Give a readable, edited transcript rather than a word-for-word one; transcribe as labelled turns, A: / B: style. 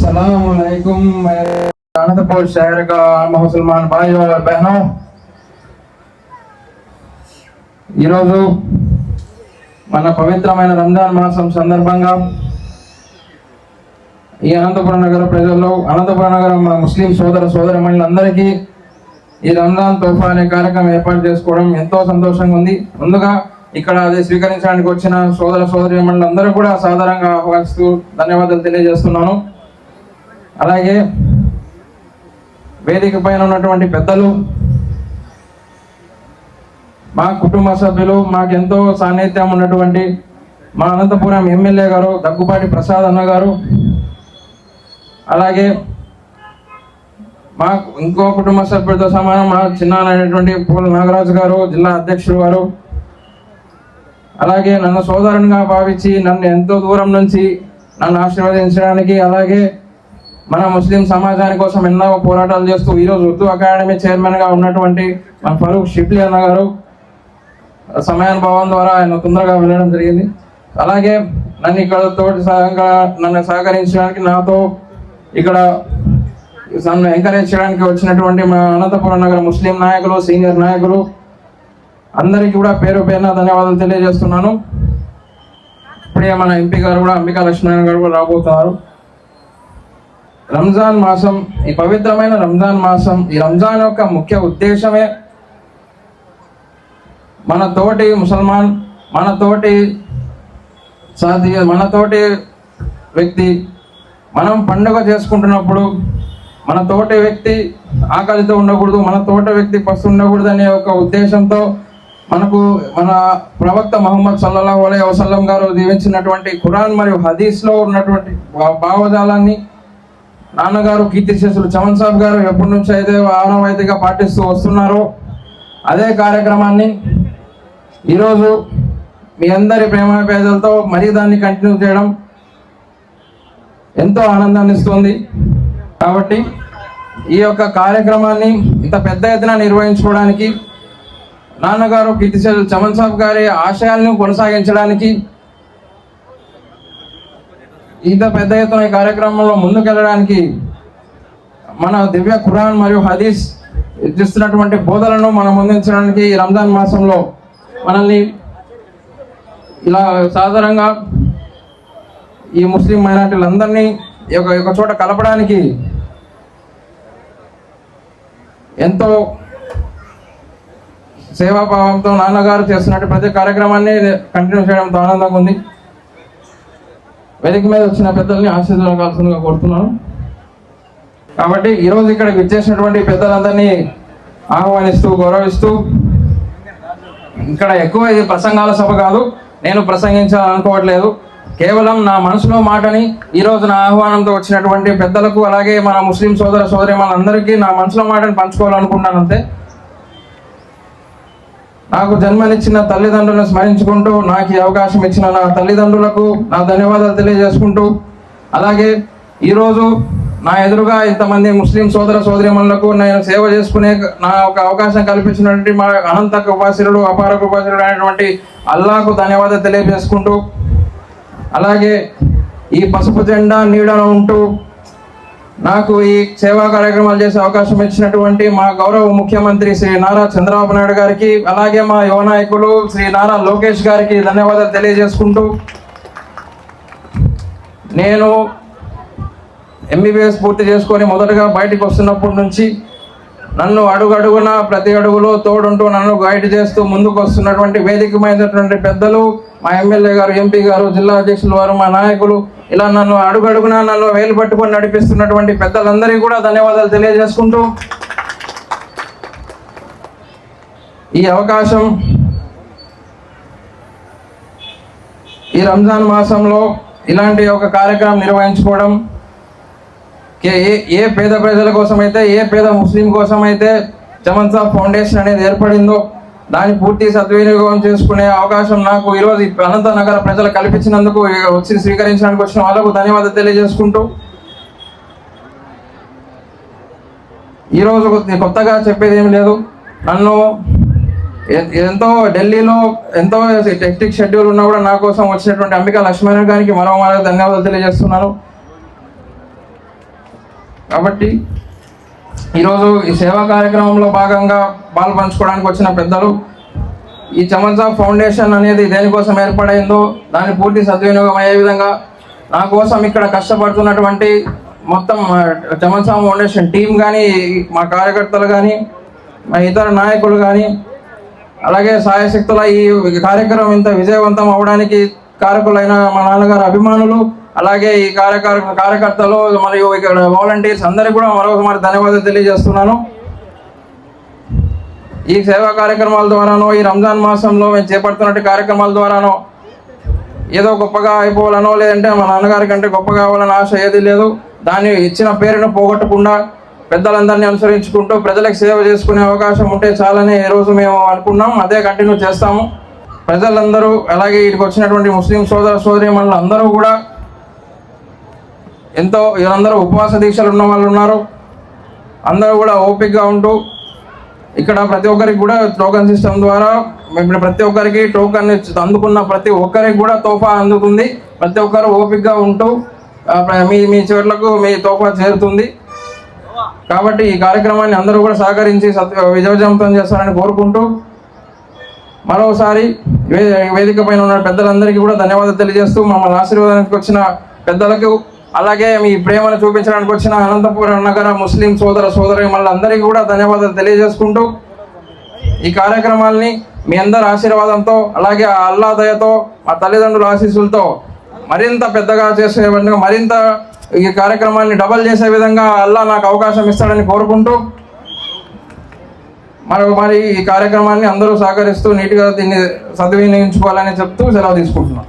A: अस्सलामुअलैकुम अनंतपुर शहर का मुसलमान भाइयों और बहनों, ఈరోజు మన పవిత్రమైన రంజాన్ మాసం సందర్భంగా ఈ అనంతపురం నగర ప్రజల్లో, అనంతపురం నగరం ముస్లిం సోదరమణులందరికీ ఈ రంజాన్ తోఫా అనే కార్యక్రమం ఏర్పాటు చేసుకోవడం ఎంతో సంతోషంగా ఉంది. ముందుగా ఇక్కడ అది స్వీకరించడానికి వచ్చిన సోదరమణులందరూ కూడా సాధారణంగా ఆహ్వానిస్తూ ధన్యవాదాలు తెలియజేస్తున్నాను. అలాగే వేదిక పైన ఉన్నటువంటి పెద్దలు, మా కుటుంబ సభ్యులు, మాకెంతో సాన్నిధ్యం ఉన్నటువంటి మా అనంతపురం ఎమ్మెల్యే గారు దగ్గుపాటి ప్రసాద్ అన్న గారు, అలాగే మా ఇంకో కుటుంబ సభ్యులతో సమానం మా చిన్నటువంటి పూల నాగరాజు గారు, జిల్లా అధ్యక్షుడు గారు, అలాగే నన్ను సోదరునిగా భావించి నన్ను ఎంతో దూరం నుంచి నన్ను ఆశీర్వదించడానికి, అలాగే మన ముస్లిం సమాజాని కోసం ఎన్నో పోరాటాలు చేస్తూ ఈరోజు ఉర్దూ అకాడమీ చైర్మన్గా ఉన్నటువంటి మన ఫరూక్ షిబ్లీ అన్న గారు సమయానుభవం ద్వారా ఆయన తొందరగా వెళ్ళడం జరిగింది. అలాగే నన్ను ఇక్కడ నన్ను సహకరించడానికి, నాతో ఇక్కడ నన్ను ఎంకరేజ్ చేయడానికి వచ్చినటువంటి మా అనంతపురం నగర ముస్లిం నాయకులు, సీనియర్ నాయకులు అందరికీ కూడా పేరు పేరున ధన్యవాదాలు తెలియజేస్తున్నాను. ఇప్పుడే మన ఎంపీ గారు కూడా, అంబికా లక్ష్మీనారాయణ గారు కూడా రాబోతున్నారు. రంజాన్ మాసం, ఈ పవిత్రమైన రంజాన్ మాసం, ఈ రంజాన్ యొక్క ముఖ్య ఉద్దేశమే మన తోటి ముసల్మాన్, మన తోటి వ్యక్తి మనం పండుగ చేసుకుంటున్నప్పుడు మన తోటి వ్యక్తి ఆకలితో ఉండకూడదు, మన తోటి వ్యక్తి పస్తు ఉండకూడదు అనే ఒక ఉద్దేశంతో మనకు మన ప్రవక్త ముహమ్మద్ సల్లల్లాహు అలైహి వసల్లం గారు దీవించినటువంటి ఖురాన్ మరియు హదీస్లో ఉన్నటువంటి భావజాలాన్ని నాన్నగారు కీర్తిశేషులు చమన్ సాబ్ గారు ఎప్పటి నుంచి అయితే ఆనవాయితీగా పాటిస్తూ వస్తున్నారో అదే కార్యక్రమాన్ని ఈరోజు మీ అందరి ప్రేమాపేదలతో మరీ దాన్ని కంటిన్యూ చేయడం ఎంతో ఆనందాన్ని ఇస్తుంది. కాబట్టి ఈ యొక్క కార్యక్రమాన్ని ఇంత పెద్ద ఎత్తున నిర్వహించుకోవడానికి, నాన్నగారు కీర్తిశేషులు చమన్ సాబ్ గారి ఆశయాలను కొనసాగించడానికి, ఇంత పెద్ద ఎత్తున ఈ కార్యక్రమంలో ముందుకెళ్ళడానికి మన దివ్య ఖురాన్ మరియు హదీస్ ఇస్తున్నటువంటి బోధనలను మనం ముందుంచడానికి ఈ రంజాన్ మాసంలో మనల్ని ఇలా సాధారణంగా ఈ ముస్లిం మైనారిటీలందరినీ ఒక చోట కలపడానికి ఎంతో సేవాభావంతో నాన్నగారు చేస్తున్నట్టు ప్రతి కార్యక్రమాన్ని కంటిన్యూ చేయడంతో ఆనందంగా ఉంది. వేదిక మీద వచ్చిన పెద్దల్ని ఆశీర్వదించాల్సిందిగా కోరుతున్నాను. కాబట్టి ఈరోజు ఇక్కడికి విచ్చేసినటువంటి పెద్దలందరినీ ఆహ్వానిస్తూ, గౌరవిస్తూ, ఇక్కడ ఎక్కువ ఇది ప్రసంగాల సభ కాదు, నేను ప్రసంగించాలనుకోవట్లేదు, కేవలం నా మనసులో మాటని ఈరోజు నా ఆహ్వానంతో వచ్చినటువంటి పెద్దలకు, అలాగే మన ముస్లిం సోదరీమణులందరికీ నా మనసులో మాటని పంచుకోవాలనుకుంటున్నాను అంతే. నాకు జన్మనిచ్చిన తల్లిదండ్రులను స్మరించుకుంటూ, నాకు ఈ అవకాశం ఇచ్చిన నా తల్లిదండ్రులకు నా ధన్యవాదాలు తెలియజేసుకుంటూ, అలాగే ఈరోజు నా ఎదురుగా ఇంతమంది ముస్లిం సోదరీమణులకు నేను సేవ చేసుకునే నా ఒక అవకాశం కల్పించినటువంటి మా అనంత కృపాశీలుడు, అపార కృపాశీలుడు అయినటువంటి అల్లాహకు ధన్యవాదాలు తెలియజేసుకుంటూ, అలాగే ఈ పసుపు జెండా నీడలో ఉంటూ నాకు ఈ సేవా కార్యక్రమాలు చేసే అవకాశం ఇచ్చినటువంటి మా గౌరవ ముఖ్యమంత్రి శ్రీ నారా చంద్రబాబు నాయుడు గారికి, అలాగే మా యువ నాయకులు శ్రీ నారా లోకేష్ గారికి ధన్యవాదాలు తెలియజేసుకుంటూ, నేను ఎంబీబీఎస్ పూర్తి చేసుకొని మొదటగా బయటకు వస్తున్నప్పటి నుంచి నన్ను అడుగడుగున ప్రతి అడుగులో తోడుంటూ నన్ను గైడ్ చేస్తూ ముందుకు వస్తున్నటువంటి వేదికమైనటువంటి పెద్దలు, మా ఎమ్మెల్యే గారు, ఎంపీ గారు, జిల్లా అధ్యక్షులు వారు, మా నాయకులు, ఇలా నన్ను అడుగడుగున నన్ను వేలు పట్టుకొని నడిపిస్తున్నటువంటి పెద్దలందరికీ కూడా ధన్యవాదాలు తెలియజేసుకుంటూ, ఈ అవకాశం ఈ రంజాన్ మాసంలో ఇలాంటి ఒక కార్యక్రమం నిర్వహించుకోవడం, ఏ పేద ప్రజల కోసం అయితే, ఏ పేద ముస్లిం కోసం అయితే చమన్ సాబ్ ఫౌండేషన్ అనేది ఏర్పడిందో దాన్ని పూర్తి సద్వినియోగం చేసుకునే అవకాశం నాకు ఈరోజు అనంత నగర ప్రజలు కల్పించినందుకు, వచ్చి స్వీకరించడానికి వచ్చిన వాళ్ళకు ధన్యవాదాలు తెలియజేసుకుంటూ, ఈరోజు కొత్తగా చెప్పేది ఏమి లేదు. నన్ను ఎంతో ఢిల్లీలో ఎంతో హెక్టిక్ షెడ్యూల్ ఉన్నా కూడా నా కోసం వచ్చినటువంటి అంబికా లక్ష్మీనారాయణ గారికి మరో ధన్యవాదాలు తెలియజేస్తున్నాను. కాబట్టి ఈరోజు ఈ సేవా కార్యక్రమంలో భాగంగా పాలు పంచుకోవడానికి వచ్చిన పెద్దలు, ఈ చమన్ సాబ్ ఫౌండేషన్ అనేది దేనికోసం ఏర్పడైందో దాన్ని పూర్తి సద్వినియోగం అయ్యే విధంగా నా కోసం ఇక్కడ కష్టపడుతున్నటువంటి మొత్తం చమన్ సాబ్ ఫౌండేషన్ టీం కానీ, మా కార్యకర్తలు కానీ, మా ఇతర నాయకులు కానీ, అలాగే సాయశక్తుల ఈ కార్యక్రమం ఇంత విజయవంతం అవడానికి కారకులైన మా నాన్నగారు అభిమానులు, అలాగే ఈ కార్యకర్తలు మరియు ఇక్కడ వాలంటీర్స్ అందరికీ కూడా మరొకసారి ధన్యవాదాలు తెలియజేస్తున్నాను. ఈ సేవా కార్యక్రమాల ద్వారానో, ఈ రంజాన్ మాసంలో మేము చేపడుతున్న కార్యక్రమాల ద్వారానో ఏదో గొప్పగా అయిపోవాలనో, లేదంటే మా నాన్నగారి కంటే గొప్పగా కావాలని ఆశ ఏది లేదు. దాన్ని ఇచ్చిన పేరును పోగొట్టకుండా పెద్దలందరినీ అనుసరించుకుంటూ ప్రజలకు సేవ చేసుకునే అవకాశం ఉంటే చాలని ఈరోజు మేము అనుకున్నాం. అదే కంటిన్యూ చేస్తాము. ప్రజలందరూ, అలాగే ఇక్కడికి వచ్చినటువంటి ముస్లిం సోదర సోదరీమణులు అందరూ కూడా ఎంతో, వీళ్ళందరూ ఉపవాస దీక్షలు ఉన్న వాళ్ళు ఉన్నారు. అందరూ కూడా ఓపికగా ఉంటూ ఇక్కడ ప్రతి ఒక్కరికి కూడా టోకన్ సిస్టమ్ ద్వారా ఇప్పుడు ప్రతి ఒక్కరికి టోకన్ అందుకున్న ప్రతి ఒక్కరికి కూడా తోఫా అందుతుంది. ప్రతి ఒక్కరు ఓపికగా ఉంటూ మీ చోట్లకు మీ తోఫా చేరుతుంది. కాబట్టి ఈ కార్యక్రమాన్ని అందరూ కూడా సహకరించి విజయవంతం చేస్తారని కోరుకుంటూ మరోసారి వేదిక పైన ఉన్న పెద్దలందరికీ కూడా ధన్యవాదాలు తెలియజేస్తూ మమ్మల్ని ఆశీర్వాదానికి వచ్చిన పెద్దలకు, అలాగే మీ ప్రేమను చూపించడానికి వచ్చిన అనంతపురం నగర ముస్లిం సోదర సోదరీమణులందరికీ కూడా ధన్యవాదాలు తెలియజేసుకుంటూ ఈ కార్యక్రమాల్ని మీ అందరి ఆశీర్వాదంతో, అలాగే అల్లా దయతో, మా తల్లిదండ్రుల ఆశీస్సులతో మరింత పెద్దగా చేసే విధంగా, మరింత ఈ కార్యక్రమాన్ని డబల్ చేసే విధంగా అల్లా నాకు అవకాశం ఇస్తాడని కోరుకుంటూ మరి ఈ కార్యక్రమాన్ని అందరూ సహకరిస్తూ నీట్గా దీన్ని సద్వినియోగించుకోవాలని చెప్తూ సెలవు తీసుకుంటున్నాం.